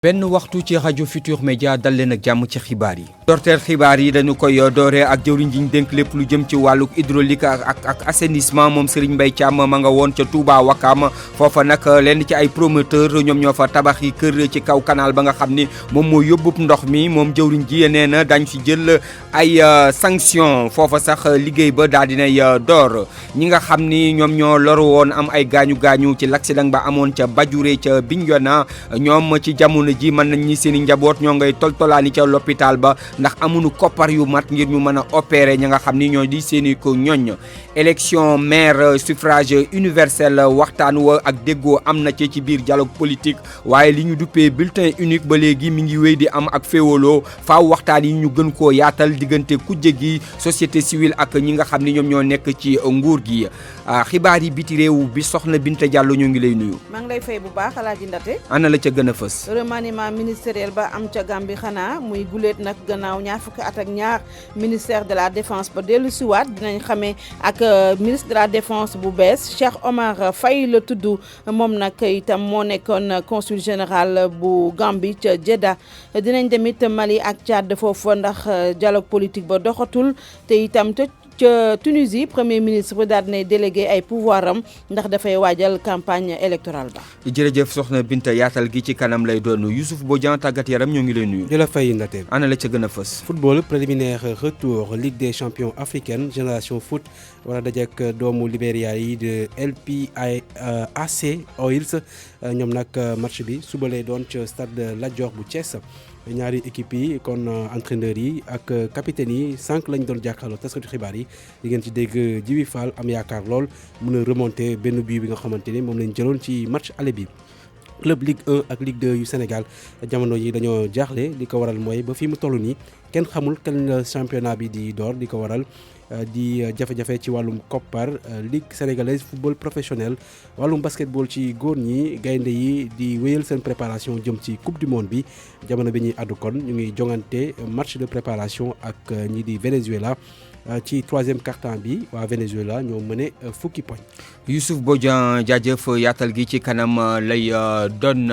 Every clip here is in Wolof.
benn waxtu ci rajo Futur Média dal leen ak jàmm ci xibaar yi. dorteel xibaar yi dañu koy dooree ak jëwriñ ji ñu dénk lépp lu jëm ci wàllu hydraulique ak assainissement moom Serigne Mbaye Thiam ma nga woon ca Touba Wakam foofa nag lenn ci ay promoteur ñoom ñoo fa tabax yi kër ci kaw canal ba nga xam ni moom moo yóbbub ndox mi moom jëwriñ ji nee na dañ fi jël ay sanction foofa sax liggéey ba daal dinay door ñi nga xam ni ñoom ñoo loru woon am ay gaañu ci l'accident ba amoon ca Badiouréh ca Bignona ñoom ci jamono ji mën nañ ñi seen i njaboot ñoo ngay toltolaani ca l'hôpital ba ndax amuñu koppar yu mat ngir ñu mën a opérer ña nga xam ni ñoo di seen i ko ñoñ élection maire suffrage universel waxtaan wa ak déggoo am na ci biir dialogue politique waaye li ñu duppee bulletin unique ba léegi mi ngi wéy di am ak féewaloo faaw waxtaan yi ñu gën koo yaatal diggante kujje gi société civile ak ñi nga xam ni ñoom ñoo nekk ci nguur gi xibaar yi biti réew bi soxna Binta Diallo ñoo ngi lay nuyu. maa ngi lay fay bu baax Alaaji Ndate. ana la ca gën a fës. remaniement ministériel ba am ca Gambie xanaa muy guléet nag gannaaw ñaar fukki at ak ñaar ministère de la défense ba dellu siwaat dinañ xamee ak ministre de la défense bu bees Cheikh Omar Faye la tudd moom nag itam moo nekkoon consul général bu Gambie ca Jeddah dinañ demit Mali ak Tchad foofu ndax dialogue politique ba doxatul te itam ca Tunisie premier ministre daal dinay délégué ay pouvoir am ndax dafay waajal campagne électorale ba. jërëjëf soxna Binta yaatal gi ci kanam lay doon Youssouf Bodian tàggat yaram ñoo ngi lay nuyu. di la fay Ndate. ana la ca gën a fës. football préliminaire retour Ligue des champions africaine génération foot war a dajeek doomu Libéria yi de LPIAC Oils ñoom nag match bi suba lay doon ca stade Lat Dior bu Thiès. ñaari équipe yi kon entraîneurs yi ak capitaine yi sànq lañ doon jàkkaarloo taskatu xibaar yi di ngeen ci dégg Djibi Fall am yaakaar lool mën a remonter benn but bi nga xamante ni moom lañ jëloon ci match aller bi. club Ligue 1 ak Ligue 2 yu Sénégal jamono yi dañoo jaaxle li ko waral mooy ba fii mu toll nii kenn xamul kañ la championnat bi di door di ko waral di jafe-jafe ci wàllum koppar Ligue sénégalaise football professionnel wàllum basketball ci góor ñi gaynde yi di wéyal seen préparation jëm ci coupe du monde bi jamono bi ñuy àddu kon ñu ngi jongante match de préparation ak ñi di Venezuela ci troisième quart-temps bi waa Venezuela ñoo mëne fukki poñ. Youssouf Bodian jaajëf yaatal gi ci kanam lay doon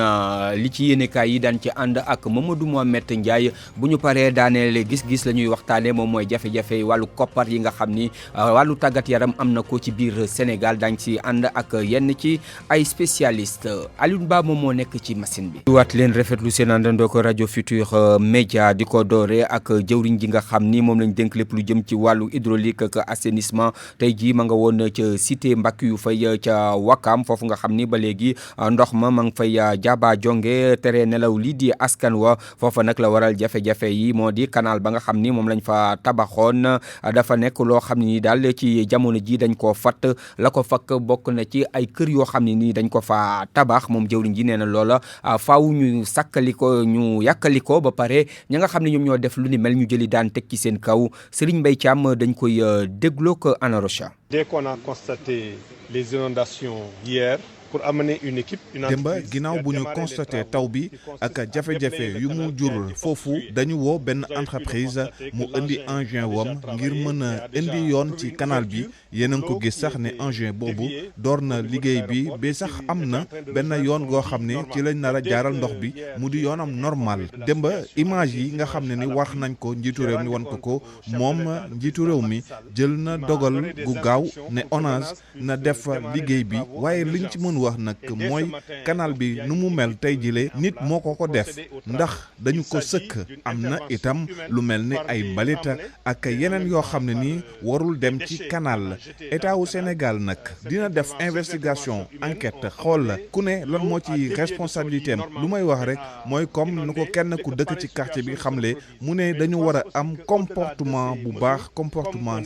li ci yéenekaay yi daan ci ànd ak Mamadou Mohamed Ndiaye bu ñu paree daaneel gis-gis la ñuy waxtaanee moom mooy jafe-jafe wàllu koppar yi nga xam ni wàllu tàggat yaram am na ko ci biir Sénégal dañ ci ànd ak yenn ci ay spécialiste Alioune Ba moom moo nekk ci machine bi. waat leen rafetlu seen àndandoo ko rajo Futur Média di ko doore ak jëwriñ ji nga xam ni moom lañ dénk lépp lu jëm ci wàllu hydraulique ak assainissement tey jii ma nga woon ca cité Mbackiou Faye ca Wakam foofu nga xam ni ba léegi ndox ma ngi fay jaaba jonge tere nelaw lii di askan wa foofa nag la waral jafe-jafe yi moo di canal ba nga xam ni moom lañ fa tabaxoon dafa nekk loo xam ne ni daal ci jamono ji dañ koo fatt la ko fakk bokk na ci ay kër yoo xam ne nii dañ ko fa tabax moom jëwriñ ji nee na loola faaw ñu sàkkali ko ñu yàkkali ko ba pare ñi nga xam ne ñoom ñoo def lu ni mel ñu jëli daan teg ci seen kaw Serigne Mbaye Thiam dañ koy dégloo ko Ana Rocha. Dès qu'on a constaté les inondations hier pour amener une équipe. Demba ginnaaw bu ñu constaté taw bi ak jafe-jafe yu mu jur foofu dañu woo benn entreprise mu indi engin wam ngir mën a indi yoon ci canal bi yéen a ngi ko gis sax ne engin boobu door na liggéey bi ba sax am na benn yoon goo xam ne ci lañ nar a jaaral ndox bi mu di yoonam normal Demba image yi nga xam ne ni wax nañ ko njiitu réew mi wan ko moom njiitu réew mi jël na dogal gu gaaw ne ONAS na def liggéey bi waaye liñ ci mën wax nag mooy canal bi nu mu mel tey jile nit moo ko def ndax dañu ko sëkk am na itam lu mel ni ay mbalit ak yeneen yoo xam ne ni warul dem ci canal état wu Sénégal nag dina def investigation enquête xool ku ne lan moo ci responsabilité am lu may wax rek mooy comme nu ko kenn ku dëkk ci quartier bi xamle mu ne dañu war a am comportement bu baax comportement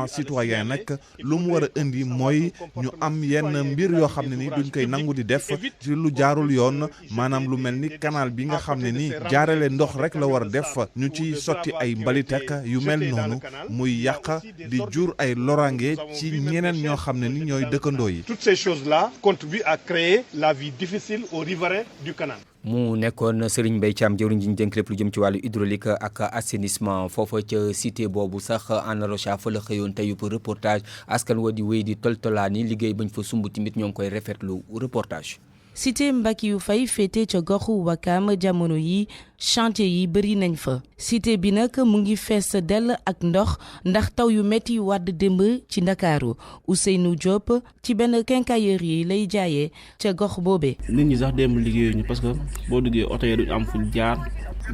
citoyen nag lu mu war a indi mooy ñu am yenn mbir yoo xam ne ni duñ koy nangu di def ci lu jaarul yoon maanaam lu mel ni canal bi nga xam ne ni jaarale ndox rek la war a def ñu ci sotti ay mbalit ak yu mel noonu muy yàq di jur ay loraange ci ñeneen ñoo xam ne ni ñooy dëkkandoo yi. Toutes ces choses-là contribuent à créer la vie difficile aux riverains du canal. mu nekkoon Serigne Mbaye Thiam jëwriñ ji ñu dénk lépp lu jëm ci wàllu hydraulique ak assainissement foofa ca cité boobu sax Anna Rocha fa la xëyoon tey pour reportage askan wa di wéy di toltolaani liggéey bañ fa sumb tamit ñoo ngi koy rafetlu reportage. cité Mbackiyou Faye féete ca goxu Wakam jamono yi chantier yi bëri nañ fa cité bi nag mu ngi fees dell ak ndox ndax taw yu metti yu wàdd démb ci Ndakaaru Ousseynou Diop ci benn quincaillerie yi lay jaayee ca gox boobee. nit ñi sax démb liggéeyuñu parce que boo duggee oto yi duñ am fuñ jaar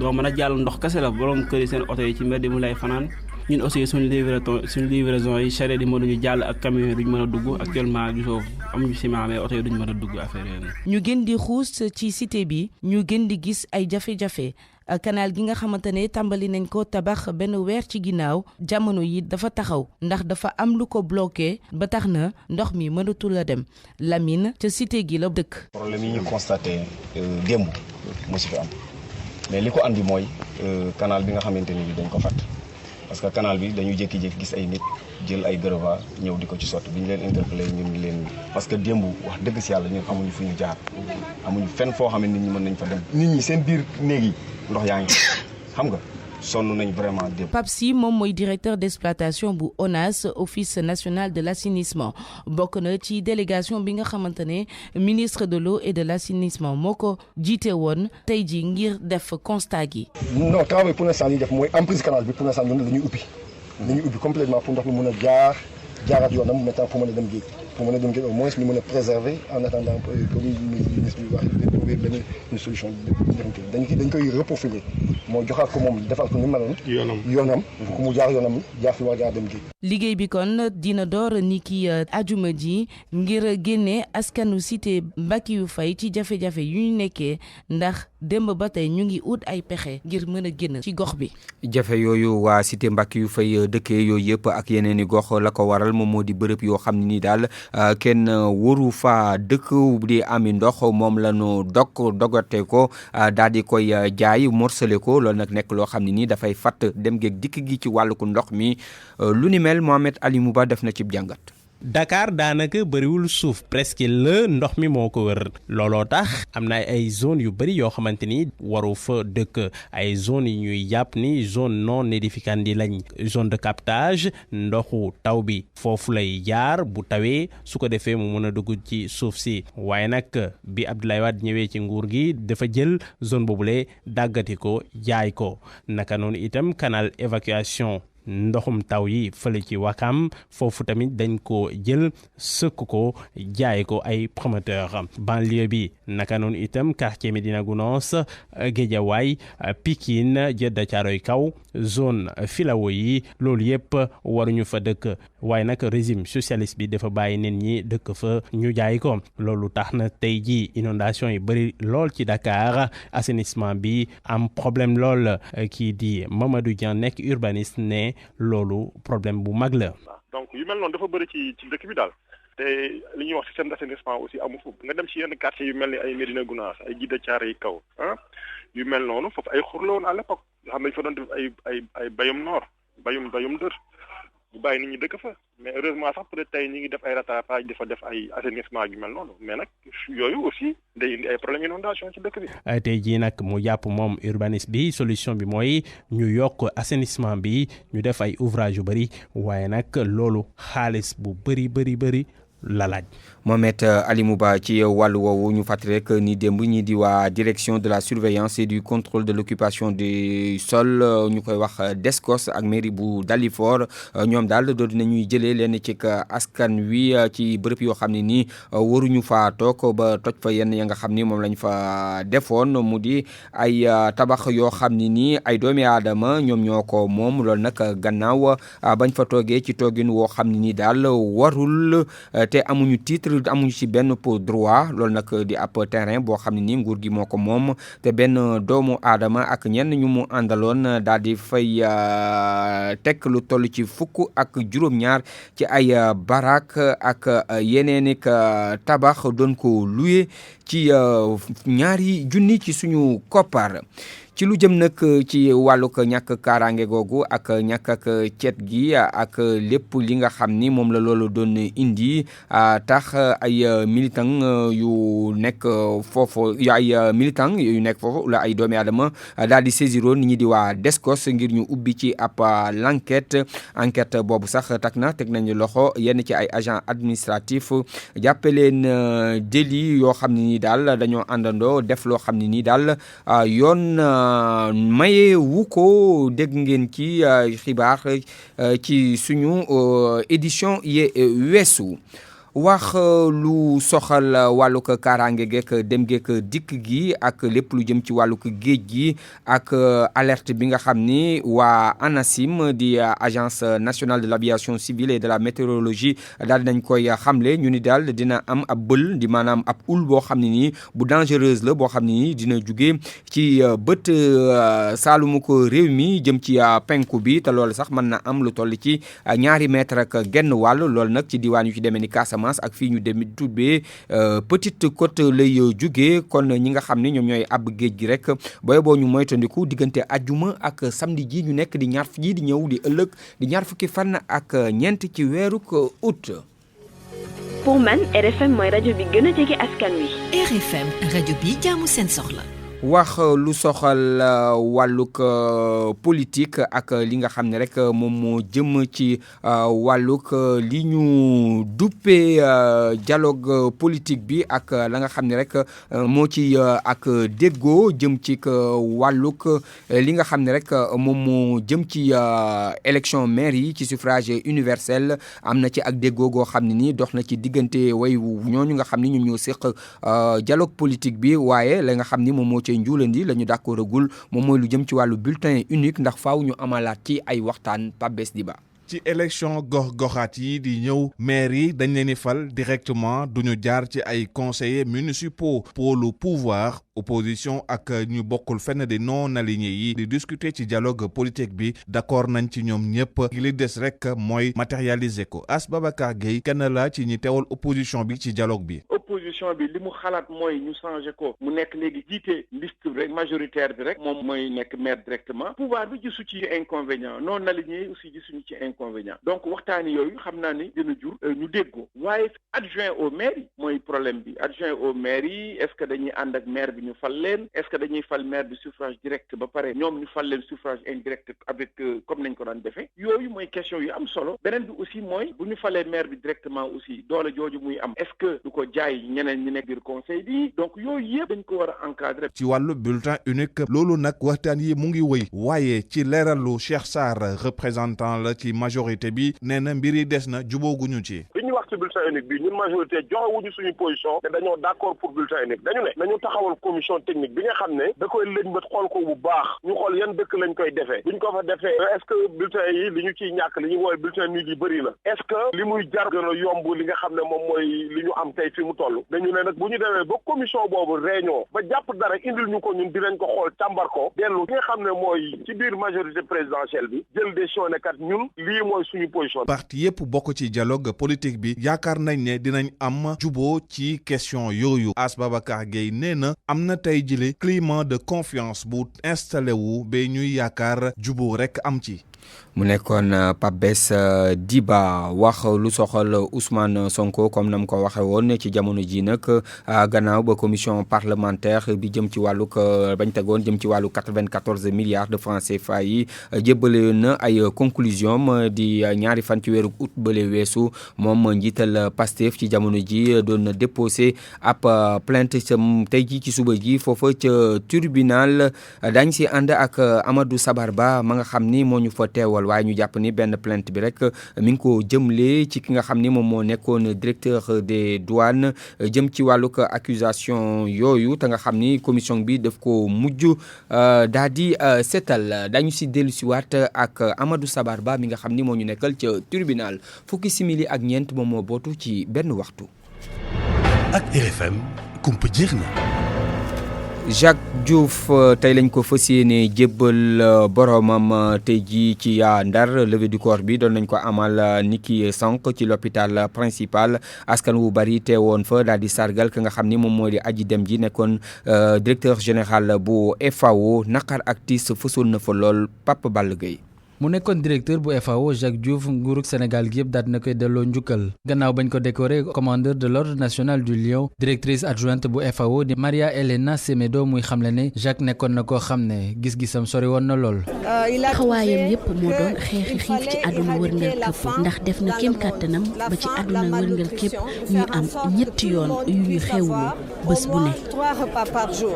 doo mën a jàll ndox kese la borom kër yi seen oto yi ci mbedd mu lay fanaan ñun aussi suñu livraison yi charrette yi mënuñu jàll ak camion yi duñ mën a dugg actuellement gisoo amuñu ciment mais oto yi duñ mën a dugg affaire yooyu. ñu gën di xuus ci cité bi ñu gën di gis ay jafe-jafe canal gi nga xamante ne tàmbali nañ ko tabax benn weer ci ginnaaw jamono yi dafa taxaw ndax dafa am lu ko bloqué ba tax na ndox mi mënatul a dem Lamine ca cité gi la dëkk. problème yi ñu constaté démb mosu fi am mais li ko andi mooy canal bi nga xamante ni dañ ko fàtt parce que canal bi dañu jékki-jékki gis ay nit jël ay gërëva ñëw di ko ci sotti bi ñu leen interpellé ñun leen parce que démb wax dëgg si yàlla ñun amuñu fu ñu jaar amuñu fenn foo xam ne nit ñi mën nañ fa dem nit ñi seen biir néeg yi ndox yaa ngi xam nga sonn nañ vraiment démb. Pape Sy moom mooy directeur d'exploitation bu ONAS office national de l'assainissement bokk na ci délégation bi nga xamante ne ministre de l'eau et de l'assainissement moo ko jiite woon tey ji ngir def constat gi. non travail pour l'instant li def mooy emprise canal bi pour l'instant ñun dañuy ubbi complètement pour ndox mi mën a jaaraat yoonam maintenant pour mën a dem géej au moins ñu mën a préserver en attendant comme ministre bi wax benn une solution dañ koy reprofiler moo joxaat ko moom defal ko ni meloon yoonam pour que mu jaar yoonam jaar fi war jaar dem géej. liggéey bi kon dina door ni ki ajuma ji ngir génne askanu cité Mbackiyou Faye ci jafe-jafe yu ñu nekkee ndax démb ba tey ñu ngi ut ay pexe ngir mën a génn ci gox bi. jafe yooyu waa cité Mbackiyou Faye dëkkee yooyu yëpp ak yeneen i gox la ko waral moom moo di bërëb yoo xam ne ni daal kenn waru fa dëkk di ami ndox moom la ñu dogate ko daal di koy jaay morcelé ko loolu nag nekk loo xam ne nii dafay fatt dem geeg dikk gi ci wàllu ndox mi lu ni mel Mohamed Ali Mouba def na ci jàngat. Dakar daanaka bëriwul suuf presque la ndox mi moo ko wër looloo tax am na ay zone yu bëri yoo xamante ni waru fa dëkk ay zone yi ñuy jàpp ni zone non aedificandi lañ zone de captage ndoxu taw bi foofu lay jaar bu tawee su ko defee mu mën a dugg ci suuf si waaye nag bi Abdoulaye Wade ñëwee ci nguur gi dafa jël zone boobule dàggati ko jaay ko naka noonu itam canal évacuation ndoxum taw yi fële ci Wakam foofu tamit dañ ko jël sëkk ko jaay ko ay promoteur banlieue bi naka noonu itam quartier Médina Gounass Guédiawaye Pikine Jeddah Thiaroye Kaw zone filawo yi loolu yëpp waruñu fa dëkk waaye nag régime socialiste bi dafa bàyyi nit ñi dëkk fa ñu jaay ko loolu tax na tey ji inondation yi bëri lool ci Dakar assainissement bi am problème lool kii di Mamadou Dieng nekk urbaniste ne loolu problème bu mag la. donc yu mel noonu dafa bëri ci dëkk bi daal te li ñuy wax système d'assainissement aussi amu foofu nga dem ci yenn quartier yu mel ni ay Médina Gounass ay Jeddah Thiaroye Kaw yu mel noonu foofu ay xur la woon à l'époque nga xam ne fa doon def ay bayum noor bayum dër bu bàyyi nit ñi dëkk fa mais heureusement sax peut-être tey ñi ngi def ay rattrapage dafa def ay assainissement yu mel noonu mais nag yooyu aussi day indi ay problème inondation ci dëkk bi. tey jii nag mu jàpp moom urbaniste bi solution bi mooy ñu yokk assainissement bi ñu def ay ouvrage yu bëri waaye nag loolu xaalis bu bëri la laaj. Mohamed Ali Mouba ci wàllu woowu ñu fàttali rek ni démb ñi di waa direction de la surveillance et du contrôle de l'occupation du sol ñu koy wax DSCOS ak mairie bu Dalifort ñoom daal doon nañuy jëlee leen ci askan wi ci bërëb yoo xam ne nii waruñu faa toog ba toj fa yenn ya nga xam ni moom lañ fa defoon mu di ay tabax yoo xam ne nii ay doomi aadama ñoom ñoo ko moom loolu nag gannaaw bañ fa toogee ci toogin woo xam ne nii daal warul te amuñu titre amuñu ci benn pour droit loolu nag di ab terrain boo xam ne nii nguur gi moo ko moom te benn doomu aadama ak ñenn ñu mu àndaloon daal di fay teg lu toll ci fukk ak juróom-ñaar ci ay barak ak yeneen i tabax doon ko loué ci ñaari junni ci suñu koppar. ci lu jëm nag ci wàllug ñàkk kaaraange googu ak ñàkk ak cet gi ak lépp li nga xam ni moom la loolu doon indi tax ay militant yu nekk foofu la ay doomi aadama daal di saisiroon nit ñi di waa DSCOS ngir ñu ubbi ci ab enquête boobu sax teg nañu loxo yenn ci ay agent administratif jàppe leen délit yoo xam ni nii daal dañoo àndandoo def loo xam ne nii daal yoon maye wu ko dégg ngeen ci xibaar ci suñu édition ye weesu. wax lu soxal wàllug kaaraange geek dem geek dikk gi ak lépp lu jëm ci wàllug géej gi ak alerte bi nga xam ni waa ANACIM di agence nationale de l'aviation civile et de la météorologie daal dinañ koy xamle ñu ni daal dina am ab bël di maanaam ab ul boo xam ne nii bu dangereuse la boo xam ne nii dina jóge ci bët saalumu ko réew mi jëm ci penku bi te loolu sax mën na am lu toll ci 2 mètres ak genn wàll loolu nag ci diwaan yu ci demee ni Casamance ak fii ñu dem tuddee Petite Côte lay jugee kon ñi nga xam ne ñoom ñooy ab géej gi rek booy boo ñu moytandiku diggante ajjuma ak samedi ji ñu nekk di ñaar ji di ñëw di ëllëg di ñaar fukki fan ak ñeent ci weeru août. pour man RFM mooy rajo bi gën a jege askan wi. RFM rajo bi jaamu seen soxla. wax lu soxal wàllug politique ak li nga xam ne rek moom moo jëm ci wàllug li ñu duppee dialogue politique bi ak la nga xam ne rek moo ci ak déggoo jëm ci wàllug li nga xam ne rek moom moo jëm ci élection maire yi ci suffrage universel am na ci ak déggoo goo xam ne ni dox na ci diggante way ñooñu nga xam ni ñoom ñoo séq dialogue politique bi waaye la nga xam ni moom moo ci njuulandi la ñu d'accordagul moom mooy lu jëm ci wàllu bulletin unique ndax faaw ñu amalaat ci ay waxtaan Pape Bes Diba. ci élection gox-goxaat yi di ñëw maire yi dañ leen di fal directement duñu jaar ci ay conseillers municipaux pôle pouvoir opposition ak ñu bokkul fenn di non alignés yi di discuter ci dialogue politique bi d'accord nañ ci ñoom ñëpp li des rek mooy matérialiser ko As Babacar Gueye kenn la ci ñi teewal opposition bi ci dialogue bi. opposition bi li mu xalaat mooy ñu changer ko mu nekk léegi jiite liste rek majoritaire bi rek moom mooy nekk maire directement pouvoir bi gisu ci inconvénient non alignés yi aussi gisuñu ci inconvénient donc waxtaani yooyu xam naa ni dina jur ñu déggoo waaye adjoint au maire yi mooy problème bi adjoint au maire yi est-ce que dañuy ànd ak maire bi ñu fal leen est-ce que dañuy fal maire bi suffrage direct ba pare ñoom ñu fal leen suffrage indirect avec comme nañ ko daan defee yooyu mooy question yu am solo beneen bi aussi mooy bu ñu falee maire bi directement aussi doole jooju muy am est-ce que du ko jaay ñeneen ñi nekk biir conseil bi donc yooyu yëpp dañ ko war a encadrer. ci wàllu bulletin unique loolu nag waxtaan yi mu ngi wëy waaye ci leeralu Cheikh Sarr représentant la ci majorité bi nee na mbir yi des na jubóoguñu ci. li ñu wax ci bulletin unique bi ñun majorité joxewuñu suñu position te dañoo d'accord pour bulletin unique dañu ne nañu taxawal commission technique bi nga xam ne da koy lëñbët xool ko bu baax ñu xool yan dëkk lañ koy defee buñ ko fa defee est-ce que bulletin yi li ñu ciy ñàkk li ñu woowee bulletin nul yi bëri la est-ce que li muy jar gën a yomb li nga xam ne moom mooy li ñu am tey fi mu toll dañu ne nag bu ñu demee ba commission boobu réunion ba jàpp dara indil ñu ko ñun dinañ ko xool càmbar ko dellu li nga xam ne mooy ci biir majorité présidentielle bi jël décision ne kat ñun lii mooy suñu position. parti yépp bokk ci dialogue politique bi yaakaar nañ ne dinañ am juboo ci question yooyu As Babacar Gueye nee na am na tey jile climat de confiance bu installé wu ba ñuy yaakaar juboo rek am ci. mu nekkoon Pape Bes Diba wax lu soxal Ousmane Sonko comme nam ko waxee woon ci jamono ji nag gannaaw ba commission parlementaire bi jëm ci wàllug bañ tegoon jëm ci wàllu 94 milliards de francs CFA yi jébbale na ay conclusion di ñaari fan ci weeru août bële weesu moom njiital Pastef ci jamono ji doon déposé ab plainte tey ji ci suba ji foofa ca tribunal dañ si ànd ak Amadou Sabar Ba ma nga xam ni moo ñu fa teewal waaye ñu jàpp ni benn plainte bi rek mi ngi ko jëmle ci ki nga xam ni moom moo nekkoon directeur des douanes jëm ci wàllug accusation yooyu te nga xam ni commission bi daf ko mujj daal di seetal dañu si dellu si waat ak Amadou Sabar Ba mi nga xam ni moo ñu nekkal ca tribunal fukki simili ak ñeent moom moo bootu ci benn waxtu. ak RFM kumpa jeex na. Jacques Diouf tey lañ ko fas yéene jébbal boromam tey jii ci Ndar levée du corps bi doon nañ ko amal niki sànq ci l'hôpital principal askan wu bari teewoon fa daal di sargal ka nga xam ni moom moo di Aji Dem ji nekkoon directeur général bu FAO naqar ak tiis fësoon na fa lool Pape Balla Gueye. mu nekkoon directeur bu FAO Jacques Diouf nguurug Sénégal gi yëpp daal dina koy delloo njukkal gannaaw bañ ko décoré commandeur de l'ordre national du Lion. Directrice adjointe bu FAO di Maria Elena Semedo muy xamle ne Jacques nekkoon na koo xam ne gis-gisam sori woon na lool. taxawaayam yépp moo doon xeexi xiif ci àdduna wërngal képp ndax def na kéem kàttanam ba ci àdduna wërngal képp ñuy am ñetti yoon yu ñuy xewlu bés bu ne.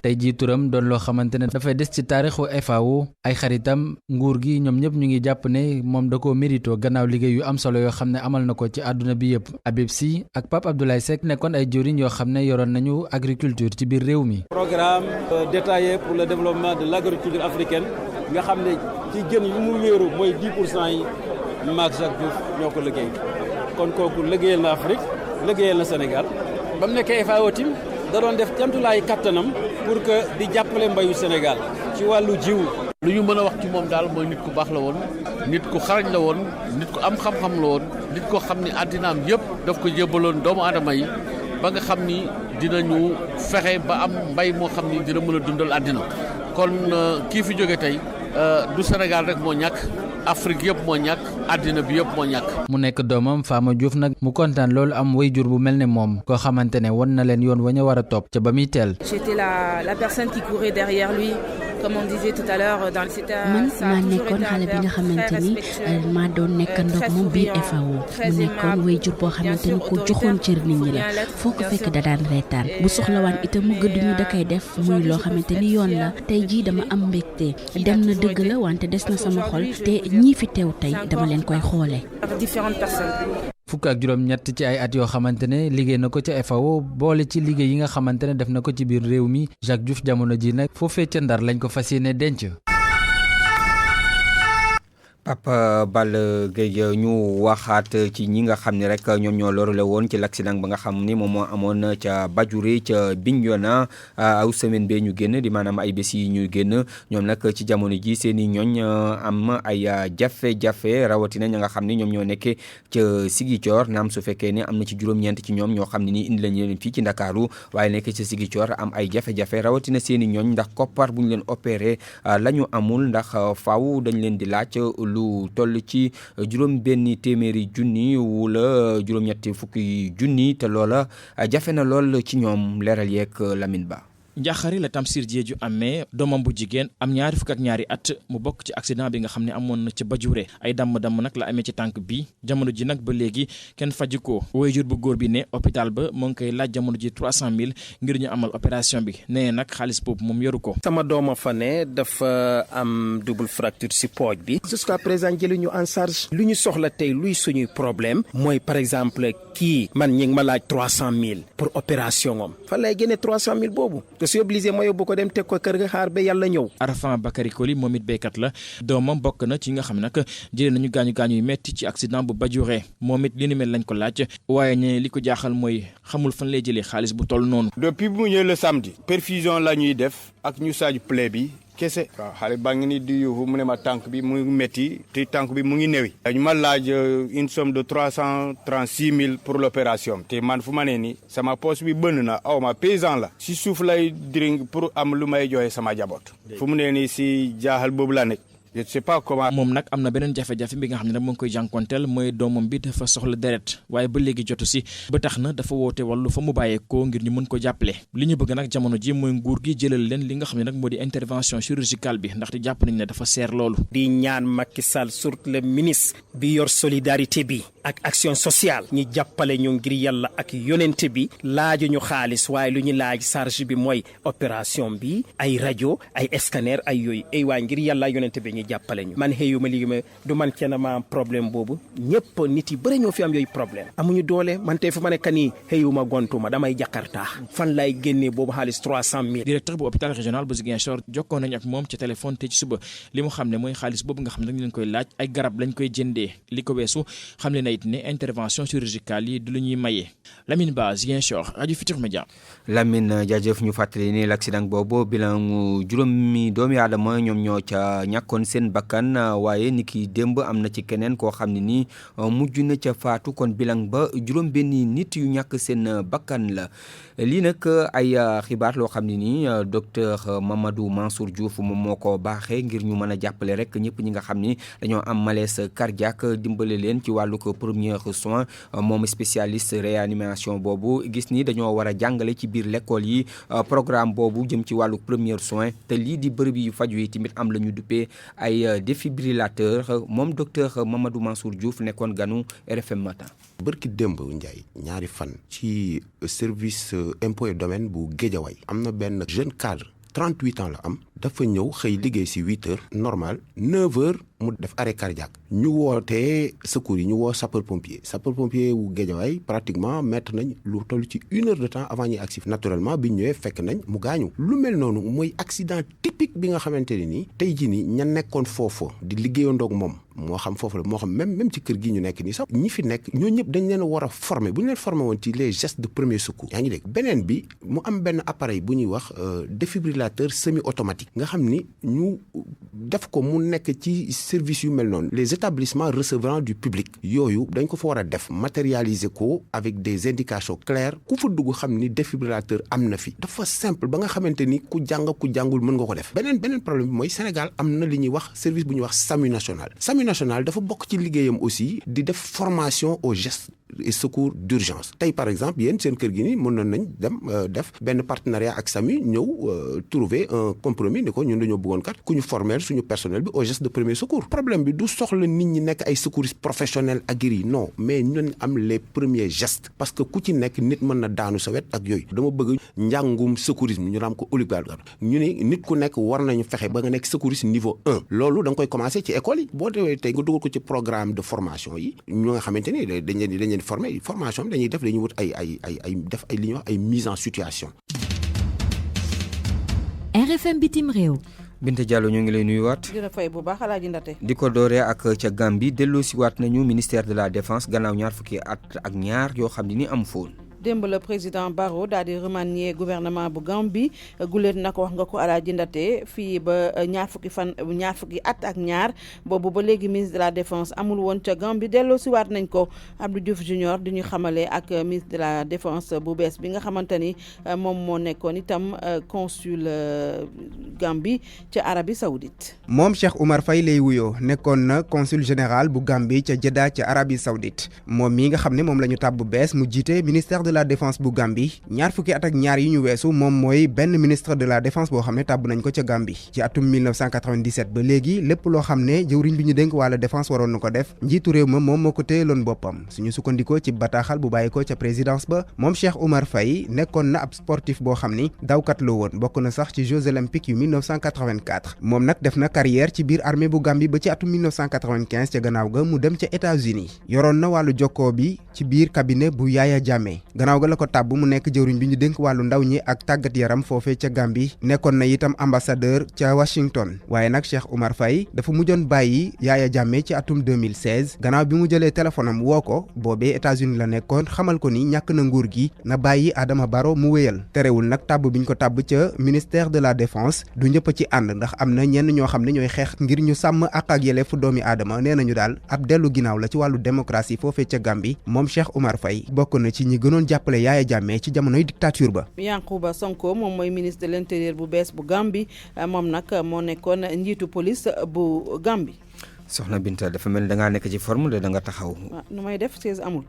tey jii turam doon loo xamante ne dafay des ci taarixu FAO ay xaritam nguur gi ñoom ñëpp ñu ngi jàpp ne moom da koo mérito gannaaw liggéey yu am solo yoo xam ne amal na ko ci àdduna bi yëpp. Habib Sy ak Pape Abdoulaye Seck nekkoon ay jëwriñ yoo xam ne yoroon nañu agriculture ci biir réew mi. programme détaillé pour le développement de l'agriculture africaine nga xam ne ci jën yi mu wéeru mooy 10% yi maak Jacques Diouf ñoo ko liggéey kon kooku liggéeyal na Afrique liggéeyal na Sénégal ba mu nekkee FAO tim da doon def camtulaay kattanam pour que di jàppale mbayu Sénégal ci wàllu jiwu. lu ñu mën a wax ci moom daal mooy nit ku baax la woon nit ku xarañ la woon nit ku am xam-xam la woon nit ko xam ni àddinaam yëpp daf ko jébbaloon doomu aadama yi ba nga xam ni dinañu fexe ba am mbay moo xam ni dina mën a dundal àddina kon kii fi jóge tey du Sénégal rek moo ñàkk Afrique yëpp moo ñàkk àddina bi yëpp moo ñàkk. mu nekk doomam Fama Diouf nag mu kontaan loolu am waajur bu mel ne moom koo xamante ne won na leen yoon wa ñu war a topp ca ba muy teel. J'étais la personne qui courait derrière lui. Comme on disait tout à l'heure dans le site. man maa nekkoon xale bi nga xamante ni maa doon nekkandoog moom biir FAO mu nekkoon waajur boo xamante ni ko joxoon cër nit ñi la foo ko fekk da daan reetaan bu soxlawaan itam mu gëdd ñu da koy def muy loo xamante ni yoon la tey jii dama am mbégte dem na dëgg la wante des na sama xol te ñii fi teew tey dama leen koy xoole. Différentes personnes. fukk ak juróom-ñett ci ay at yoo xamante ne liggéey na ko ca FAO boole ci liggéey yi nga xamante ne def na ko ci biir réew mi Jacques Diouf jamono ji nag foofee ca Ndar lañ ko fas yéene denc. Papa Balla Gueye ñu waxaat ci ñi nga xam ne rek ñoom ñoo lorule woon ci l'accident ba nga xam ni moom moo amoon ca Badiouri ca Bignona aw semaine bee ñu génn di maanaam ay bés yi ñuy génn ñoom nag ci jamono ji seen i ñooñ am ay jafe-jafe rawatina ña nga xam ne ñoom ñoo nekkee ca Ziguinchor naam su fekkee ne am na ci juróom-ñeent ci ñoom ñoo xam ne ni indi lañ leen fii ci Ndakaaru waaye nekk ca Ziguinchor am ay jafe-jafe rawatina seen i ñooñ ndax koppar bu ñu leen opéré la ñu amul ndax faaw dañ leen di laaj lu toll ci juróom benn téeméeri junni wala juróom-ñetti fukki junni te loola jafe na lool ci ñoom leeral yeeg Lamine Ba. Njaxari la Tamsir Diédhiou amee doomam bu jigéen am ñaari fukk ak ñaari at mu bokk ci accident bi nga xam ne amoon na ca Badiouri ay damm-damm nag la amee ci tànk bi jamono ji nag ba léegi kenn faju ko waajur bu góor bi ne hôpital ba moo ngi koy laaj jamono ji 300 000 ngir ñu amal opération bi nee nag xaalis boobu moom yoru ko. sama dooma fa ne dafa am double fracture ci pooj bi jusqu'à présent jëli ñu en charge lu ñu soxla tey luy suñuy problème mooy par exemple kii man ñi ngi ma laaj 300 000 pour opération am fa lay génne 300 000 boobu. te su obligé ma yóbbu ko dem teg ko kër ga xaar ba yàlla ñëw. Arafan Bakary Koli moom it béykat la doomam bokk na ci nga xam ne nag jëlee nañu gaañu yu metti ci accident bu Badiouri moom it li ni mel lañ ko laaj waaye ñe li ko jaaxal mooy xamul fan lay jëlee xaalis bu toll noonu. depuis bu mu ñëwee le samedi perfusion la ñuy def ak ñu saaju plaie bi kese. waaw xale baa ngi ni di yuuxu mu ne ma tànk bi mu ngi métti te tànk bi mu ngi néewi. ñu ma laaj une somme de 336 000 pour l'opération te man fu ma nee ni sama poche bi bënn na aw ma paysan la si suuf lay dring pour am lu may joxe sama jaboot fu mu nee ni si jaaxal boobu la nekk. je sais pas comment. moom nag am na beneen jafe-jafe bi nga xam ne nag mu ngi koy jànkonteel mooy doomam bi dafa soxla deret waaye ba léegi jotu si ba tax na dafa woote wàllu fa mu bàyyeekoo ngir ñu mën ko jàppale li ñu bëgg nag jamono ji mooy nguur gi jëlal leen li nga xam ne nag moo di intervention chirurgicale bi ndaxte jàpp nañ ne dafa seer loolu. di ñaan Macky Sall surtout le ministre bi yor solidarité bi ak action sociale ñi jàppale ñu ngir yàlla ak yonente bi laaju ñu xaalis waaye lu ñu laaj charge bi mooy opération bi ay rajo ay scanner ay yooyu ay waay ngir yàlla yonente bi jàppale ñu man xëyuma liggéey ma du man kenn ma am problème boobu ñëpp nit yi bëri ñoo fi am yooyu problème amuñu doole man tey fu ma nekk nii xëyuma gontuma damay jakarta fan lay génnee boobu xaalis 300 000. directeur bu hôpital régional bu Ziguinchor jokkoo nañ ak moom ci téléphone te ci suba li mu xam ne mooy xaalis boobu nga xam ne dañu leen koy laaj ay garab lañ koy jëndee li ko weesu xam ne na it ne intervention chirurgicale yi du lu ñuy maye Lamine Ba Ziguinchor rajo Futurs Médias. Lamine jaajëf ñu fàttali ni l'accident boobu bilan juróomi doomi aadama ñoom ñoo ca ñàkkoon seen bakkan waaye ni ki démb am na ci keneen koo xam ne nii mujj na ca faatu kon bilan ba juróom benni nit yu ñàkk seen bakkan la lii nag ay xibaar loo xam ne nii docteur Mamadou Mansour Diouf moom moo ko baaxee ngir ñu mën a jàppale rek ñëpp ñi nga xam ni dañoo am malaise cardiaque dimbale leen ci wàllu ko premier soin moom spécialiste réanimation boobu gis ni dañoo war a jàngale ci biir l'école yi programme boobu jëm ci wàllu premier soin te lii di bërëb yu faju yi tamit am la ñu duppee ay défibrillateur moom docteur Mamadou Mansour Diouf nekkoon ganu RFM matin. bërki démb Ndiaye ñaari fan ci service impôt et domaine bu Guédiawaye am na benn jeune cadre 38 ans la am dafa ñëw xëy liggéey si 8 heures normal 9 heures mu def arrêt cardiaque ñu wootee secours yi ñu woo sapeur pompier wu Guédiawaye pratiquement mettre nañ lu toll ci 1 heure de temps avant ñuy agsi naturellement bi ñëwee fekk nañ mu gaañu lu mel noonu mooy accident typique bi nga xamante ne nii tey jii nii ña nekkoon foofu di liggéeyandoog moom moo xam foofu la moo xam même ci kër gi ñu nekk nii sax ñi fi nekk ñoo ñëpp dañ leen war a former bu ñu leen former woon ci les gestes de premier secours yaa ngi dégg beneen bi mu am benn appareil bu ñuy wax défibrillateur semi automatique nga xam ni ñu def ko mu nekk ci service yu mel noonu les établissements recevant du public yooyu dañ ko fa war a def matérialiser ko avec des indications claires ku fa dugg xam ni défibrillateur am na fi dafa simple ba nga xamante ni ku jàng ku jàngul mën nga ko def beneen problème bi mooy Sénégal am na li ñuy wax service bu ñuy wax SAMU national dafa bokk ci liggéeyam aussi di def formation aux gestes et secours d'urgence tey par exemple yéen seen kër gi nii mën nañ dem def benn partenariat ak SAMU ñëw trouver un compromis ni ko ñun dañoo bëggoon kat ku ñu former suñu personnel bi aux gestes de premier secours problème bi du soxla nit ñi nekk ay secouristes professionnels aguerris non mais ñun am les premiers gestes parce que ku ci nekk nit mën na daanu sa wet ak yooyu dama bëgg njàngum secourisme ñu raam ko obligatoire ñu ni nit ku nekk war nañu fexe ba nga nekk secouriste niveau 1 loolu da nga koy commencer ci école yi boo demee tey nga dugal ko ci programme de formation yi ñu nga xamante ni dañ leen formé formation bi dañuy wut ay def ay li ñuy wax ay mise en situation. RFM bitim réew. Binta Diallo ñu ngi lay nuyuwaat. di la fay bu baax Alaaji Ndate. di ko dooree ak ca Gambie delloosiwaat nañu ministère de la défense gannaaw ñaar fukki at ak ñaar yoo xam ne ni am foon. démb la président Barrow daal di remanier gouvernement bu Gambie guléet nag wax nga ko Alaaji Ndate fii ba ñaar fukki at ak ñaar boobu ba léegi ministre de la défense amul woon ca Gambie delloo si waat nañ ko Abdou Diouf Junior di ñu xamale ak ministre de la défense bu bees bi nga xamante ni moom moo nekkoon itam consul Gambie ca Arabie Saoudite. moom Cheikh Oumar Faye lay wuyoo nekkoon na consul général bu Gambie ca Jeddah ca Arabie Saoudite moom mii nga xam ne moom la ñu tàbb bu bees mu jiite ministère de la défense bu Gambie ñaar fukki at ak ñaar yi ñu weesu moom mooy benn ministre de la défense boo xam ne tàbb nañ ko ca Gambie ci atum 1997 ba léegi lépp loo xam ne jëwriñ bi ñu dénk wàlla défense waroon na ko def njiitu réew ma moom moo ko téyeloon boppam suñu sukkandikoo ci bataaxal bu bàyyi ko ca présidence ba moom Cheikh Oumar Faye nekkoon na ab sportif boo xam ni dawkat la woon bokk na sax ci Jeux olympiques yu 1984 moom nag def na carrière ci biir armée bu Gambie ba ci atum 1995 ca gannaaw ga mu dem ca États-Unis yoroon na wàllu jokkoo bi ci biir cabinet bu Yaya Jammeh gannaaw ga la ko tàbb mu nekk jëwriñ bi ñu dénk wàllu ndaw ñi ak tàggat yaram foofee ca Gambie nekkoon na itam ambassadeur ca Washington waaye nag Cheikh Oumar Faye dafa mujjoon bàyyi Yaya Jammeh ci atum 2016 gannaaw bi mu jëlee téléphone am woo ko boobee États-Unis la nekkoon xamal ko ni ñàkk na nguur gi na bàyyi Adama Barrow mu wéyal terewul nag tàbb biñ ko tàbb ca ministère de la défense du ñëpp ci ànd ndax am na ñenn ñoo xam ne ñooy xeex ngir ñu sàmm ak yelleefu doomi aadama nee nañu daal ab dellu ginnaaw la ci wàllu démocratie foofee ca Gambie moom Cheikh Oumar Faye bokk na ci ñi gënoon jàppale Yaya Jammeh ci jamonoy dictature ba. Yankuba Sonko moom mooy ministre de l'intérieur bu bees bu Gambie moom nag moo nekkoon njiitu police bu Gambie. soxna Binta dafa mel ni da ngaa nekk ci forme de da nga taxaw. waaw nu may def siège amul.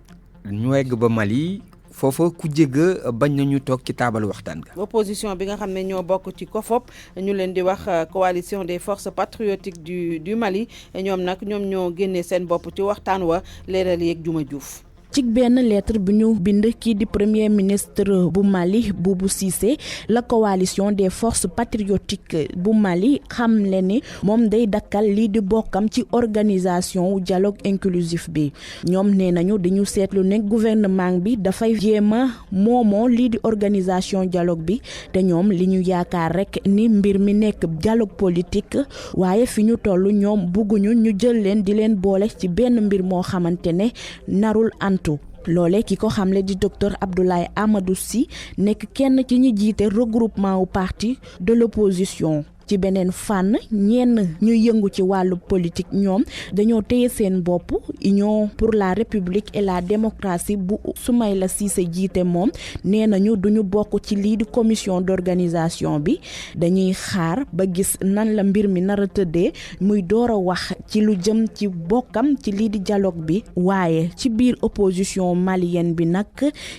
ñu egg ba Mali foofa ku jégg bañ nañu toog ci taabal waxtaan ga. opposition bi nga xam ne ñoo bokk ci COFOP ñu leen di wax coalition des forces patriotiques du Mali ñoom nag ñoo génnee seen bopp ci waxtaan wa leeral yeeg Juma Diouf. ci benn lettre bi ñu bind kii di premier ministre bu Mali Boubou Cissé la coalition des forces patriotiques bu Mali xamle ni moom day dakkal lii di bokkam ci organisation wu dialogue inclusif bi ñoom nee nañu dañu seetlu ne gouvernement bi dafay jéema moomoo lii di organisation dialogue bi te ñoom li ñu yaakaar rek ni mbir mi nekk dialogue politique waaye fi ñu toll ñoom bugguñu ñu jël leen di leen boole ci benn mbir moo xamante ne narul antu loole ki ko xamle di docteur Abdoulaye Amadou Sy nekk kenn ci ñi jiite regroupement wu parti de l'opposition ci beneen fànn ñenn ñu yëngu ci wàllu politique ñoom dañoo téye seen bopp Union pour la République et la démocratie bu Soumaïla Cissé jiite moom nee nañu duñu bokk ci lii di commission d'organisation bi dañuy xaar ba gis nan la mbir mi nar a tëddee muy door a wax ci lu jëm ci bokkam ci lii di dialogue bi waaye ci biir opposition malienne bi nag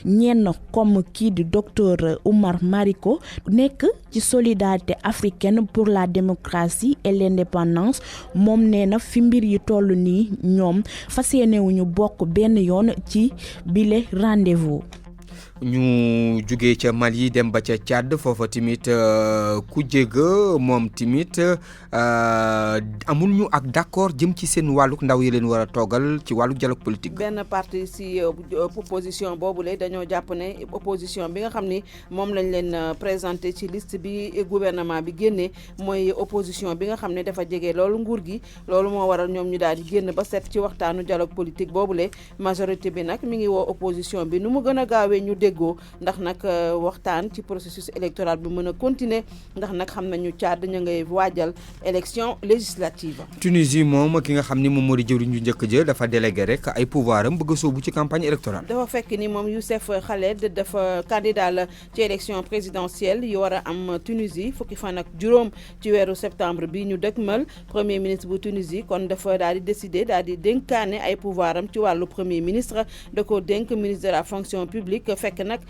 ñenn comme kii di docteur Oumar Mariko nekk ci solidarité africaine pour la démocratie et l'indépendance moom nee na fi mbir yi toll nii ñoom fas yéenewuñu bokk benn yoon ci bile rendez-vous. ñu jugee ca Mali dem ba ca Tchad foofa tamit ku jégga moom tamit amul ñu ak d'accord jëm ci seen wàlluk ndaw yi leen war a toogal ci wàlluk dialogue politique. benn parti si opposition boobule dañoo jàpp ne opposition bi nga xam ni moom lañ leen présenté ci liste bi gouvernement bi génnee mooy opposition bi nga xam ne dafa jege loolu nguur gi loolu moo waral ñoom ñu daal di génn ba set ci waxtaanu dialogue politique boobule majorité bi nag mi ngi woo opposition bi nu mu gën a gaawee ñu déggoo ndax nag waxtaan ci processus électoral bi mën a continuer ndax nag xam nañu Tchad ñu ngay waajal élection législative. Tunisie moom ki nga xam ni moom moo di jëwriñ ju njëkk ja dafa délégué rek ay pouvoir am bëgg a sóobu ci campagne électorale. dafa fekk ni moom Youssef Khaled dafa candidat la ci élection présidentielle yi war a am Tunisie fukki fan ak juróom ci weeru septembre bi ñu dëkkmal premier ministre bu Tunisie kon dafa daal di décider daal di dénkaane ay pouvoir am ci wàllu premier ministre da ko dénk ministre de la fonction publique fekk nag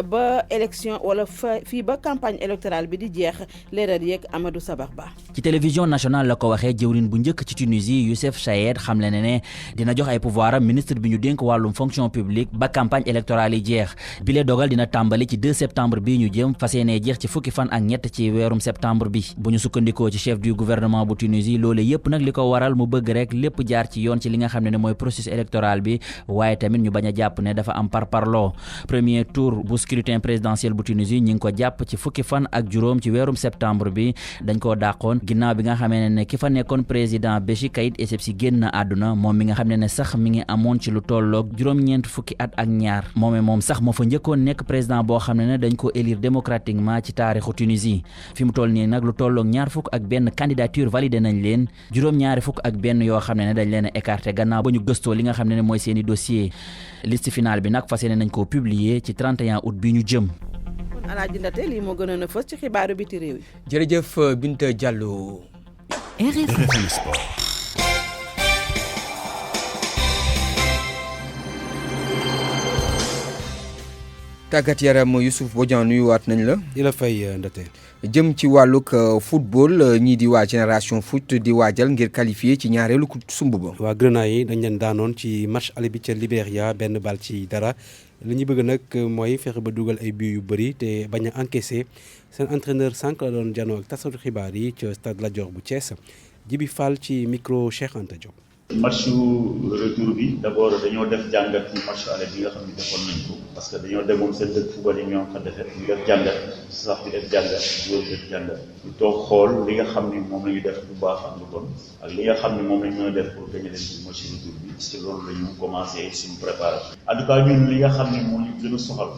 ba élection wala fii ba campagne électorale bi di jeex leeral yeeg Amadou Sabar Ba. ci télévision nationale la ko waxee jëwriñ bu njëkk ci Tunisie Youssef Chahed xamle ne dina jox ay pouvoir am ministre bi ñu dénk wàllum fonction publique ba campagne électorale yi jeex bile dogal dina tàmbali ci 2 septembre bii ñu jëm fas yéenee jeex ci fukki fan ak ñett ci weerum septembre bi bu ñu sukkandikoo ci chef du gouvernement bu Tunisie loole yépp nag li ko waral mu bëgg rek lépp jaar ci yoon ci li nga xam ne mooy processus électoral bi waaye tamit ñu bañ a jàpp ne dafa am parparloo premier tour bu scrutin présidentiel bu Tunisie ñi ngi ko jàpp ci fukki fan ak juróom ci weerum septembre bi dañ koo dàqoon ginnaaw bi nga xamee ne ki fa nekkoon président Béchi Caïd Essebsi génn na àdduna moom mi nga xam ne sax mi ngi amoon ci lu tolloog juróom-ñeent fukki at ak ñaar moom sax moo fa njëkkoon nekk président boo xam ne dañ ko élire démocratiquement ci taarixu Tunisie fi mu toll nii nag lu tolloog ñaar fukk ak benn candidature validé nañ leen juróom-ñaari fukk ak benn yoo xam ne dañ leen a écarté gannaaw ba ñu gëstoo li nga xam ne mooy seeni dossier liste finale bi nag fas yéene nañ koo publier ci 31 août bi ñu jëm. Alaaji Ndate lii moo gënoon a fës ci xibaaru biti réew yi. jërëjëf Binta Diallo. RFM Sport. tàggat yaram Youssouf Bodian nuyuwaat nañ la. di la fay Ndate. jëm ci wàllug football ñii di waa génération foot di waajal ngir qualifier ci ñaareelu sumb ba. waa Grenade yi dañ leen daanoon ci match aller bi ca Libéria benn bal ci dara li ñu bëgg nag mooy fexe ba dugal ay buts yu bëri te bañ a encaissé seen entraîneur sànq la doon janoo ak taskatu xibaar yi ca stade Lat Dior bu Thiès Jibi Fall ci micro Cheikh Anta Diop. match retour bi d'abord dañoo def jàngat ci match aller bi nga xam ne defoon nañ ko parce que dañoo demoon seen dëkk football yi ñoo xam defet ñu def jàngat sax di def jàngat joueur def jàngat ñu toog xool li nga xam ne moom la ñu def bu baax ak lu bon ak li nga xam ne moom la ñu mën a def pour gagner leen ci match retour bi parce que loolu la ñu commencé suñu préparation en tout cas ñun li nga xam ne moo ñu gën a soxal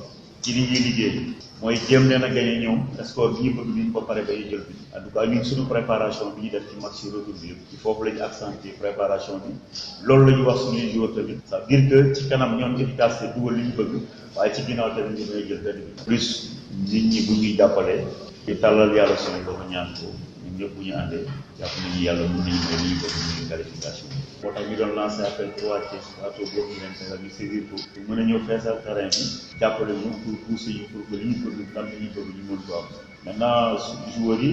ci li ñuy liggéey mooy jéem leen a gagné ñoom score bi ñu bëgg ñu ba pare ba ñu jël bi en tout cas ñun suñu préparation bi ñu def ci match retour bi ci foofu la ñu accentuer préparation bi loolu la ñu wax suñuy joueurs tamit ça veut dire que ci kanam ñoom efficacité dugal li ñu bëgg waaye ci ginnaaw tamit ñu may jël benn bi plus nit ñi bu ñuy jàppalee di tàllal yàlla suñu dafa ñaan ko ñun ñëpp bu ñu àndee jàpp nañu yàlla mën nañu may li ñu bëgg ñu qualification moo tax ñu doon lancé appel pour wàcce waatoo boobu leen fexe ñu sévir ko pour mën a ñëw feesal terrain bi jàppale ñu pour pousser ñu pour que li ñu bëgg tam li ñu bëgg ñu mën ko am maintenant joueurs yi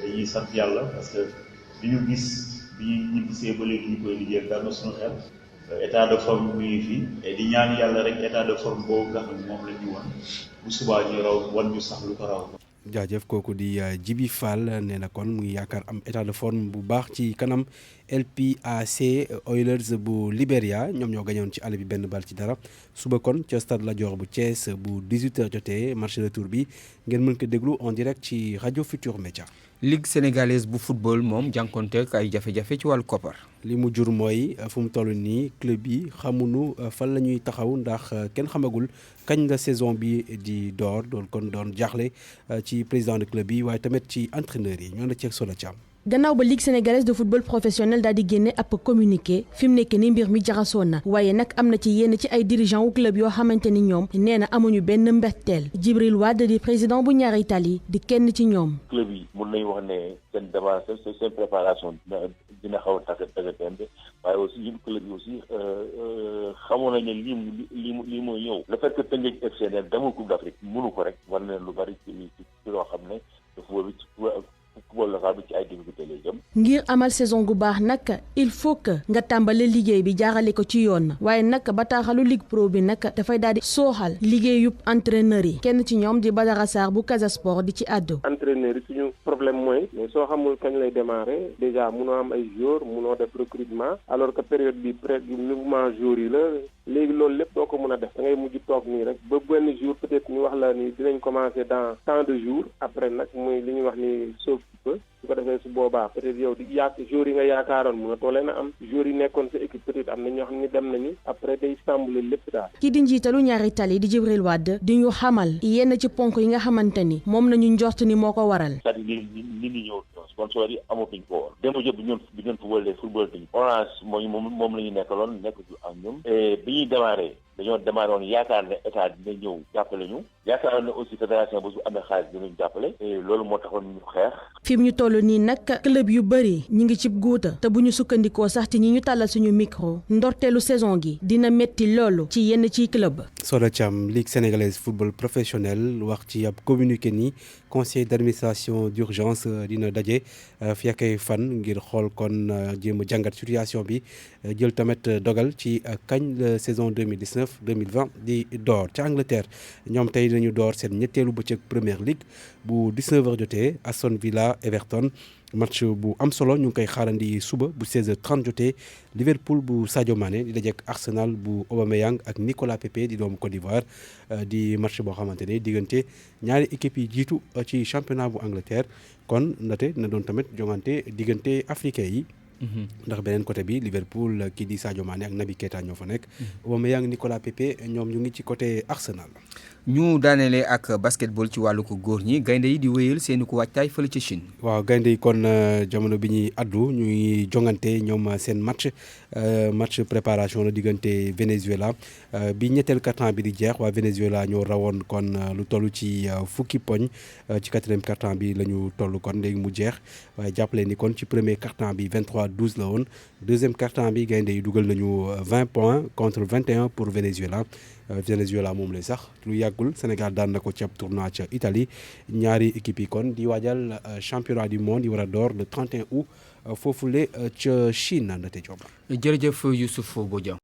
dañuy sant yàlla parce que li ñu gis bi ñu gisee ba léegi ñu koy liggéey dal na suñu xel état de forme mi ngi fi et di ñaan yàlla rek état de forme boobu nga xam ne moom la ñu wan bu subaa ñu raw wan ñu sax lu ko raw. jaajëf kooku di Djibi Fall nee na kon mu ngi yaakaar am état de forme bu baax ci kanam LPAC Oilers bu Libéria ñoom ñoo gañoon ci àll bi benn bal ci dara suba kon ca stade Lat Dior bu Thiès bu 18h jotee match retour bi ngeen mën ko déglu en direct ci rajo Futur Média. Ligue sénégalaise bu football moom jànkonteeg ay jafe-jafe ci wàllu koppar. li mu jur mooy fu mu toll nii club yi xamuñu fan la ñuy taxaw ndax kenn xamagul kañ la saison bi di door doon jaaxle ci président de club yi waaye tamit ci entraîneur yi ñoo na ceeg solo ci am. gannaaw ba ligue sénégalaise de football professionnel daal di génne ab communiqué fi mu nekk ni mbir mi jaxasoo na waaye nag am na ci yenn ci ay dirigeant wu club yoo xamante ni ñoom nee na amuñu benn mbetteel Djibril Wade di président bu ñaari tali di kenn ci ñoom. club yi mun nañu wax ne seen démarche seen préparation dina xaw a tàggatembe waaye aussi ñun club yi aussi xamoon nañ ne lii mooy ñëw le fait que Teungueth FC ne demul Coupe d'Afrique mënu ko rek war na lu bari ci loo xam ne football local bi ci ay difficulté lay jëm. ngir amal saison gu baax nag il faut que nga tàmbale liggéey bi jaarale ko ci yoon waaye nag bataaxalu Ligue Pro bi nag dafay daal di sooxal liggéeyub entraîneur yi kenn ci ñoom di Badara Sarr bu Casa Sport di ci àddu. entraîneur yi suñu problème mooy soo xamul kañ lay démarrer déjà munoo am ay joueurs munoo def recrutement alors que période bi mouvement joueurs yi la léegi loolu lépp doo ko mën a def da ngay mujj toog nii rek ba benn jour peut-être ñu wax la ni dinañ commencer dans tant de jours après nag muy li ñuy wax ni sauf peu su ko defee su boobaa peut-être yow di joueurs yi nga yaakaaroon munatoo leen a am joueurs yi nekkoon sa équipe peut-être am na ñoo xam ne dem nañu après day sambale lépp daal. kii di njiitalu ñaari tali di Djibril Wade di ñu xamal yenn ci ponk yi nga xamante ni moom nañu njort ni moo ko waral. c'est-à-dire nit ñi ñëw sponsor yi amatuñ ko woon démb jëpp bi ñun football dañu Orange moom la ñu nekkaloon nekk ak ñun et bi ñuy démarré woon yaakaar ne état dina ñëw jàppale ñu yaakaar ne aussi fédération bu su amee xaalis dinañ jàppale et loolu moo taxoon ñu xeex. fi mu ñu toll nii nag club yu bëri ñu ngi cib guuta te bu ñu sukkandikoo sax ci ñi ñu tàllal suñu micro ndorteelu saison gi dina metti loolu ci yenn ciy club. Soda Thiam Ligue sénégalaise football professionnel wax ci ab communiqué ni conseil d'administration d'urgence dina daje fi ak ay fan ngir xool kon jéem a jàngat situation bi jël tamit dogal ci kañ la saison 2019-2020 di door ca Angleterre ñoom tey dañu door seen ñetteelu bëccëg Premier League bu 19h jotee Aston Villa Everton match bu am solo ñu ngi koy xaarandi suba bu 16h30 jotee Liverpool bu Sadio Mané di dajeek Arsenal bu Aubameyang ak Nicolas Pepe di doomu Côte d'Ivoire di match boo xamante ne diggante ñaari équipes yi jiitu ci championnat bu Angleterre kon ndate na doon tamit jongante diggante africain yi. ndax beneen côté bi Liverpool kii di Sadio Mané ak Naby Keita ñoo fa nekk. Aubameyang Nicolas Pepe ñoom ñu ngi ci côté Arsenal. ñu daanelee ak basketball ci wàllu ko góor ñi gaynde yi di wéyal seeni ko waajtaay fële ci Chine. waaw gaynde yi kon jamono bi ñuy addu ñuy jongante ñoom seen match préparation la diggante Venezuela bi ñetteel quart-temps bi di jeex waa Venezuela ñoo rawoon kon lu toll ci fukki poñ ci quatrième quart-temps bi la ñu toll kon léegi mu jeex waaye jàppale ni kon ci premier quart-temps bi 23-12 la woon deuxième quart-temps bi gaynde yi dugal nañu 20 points contre 21 pour Venezuela. Venezuela moom lay sax lu yàggul Sénégal daan na ko ci ab tournoi ca Italie ñaari équipe yi kon di waajal championnat du monde yi war a door le 31 août foofule ca Chine ndate Diop. jërëjëf Youssouf Bodian.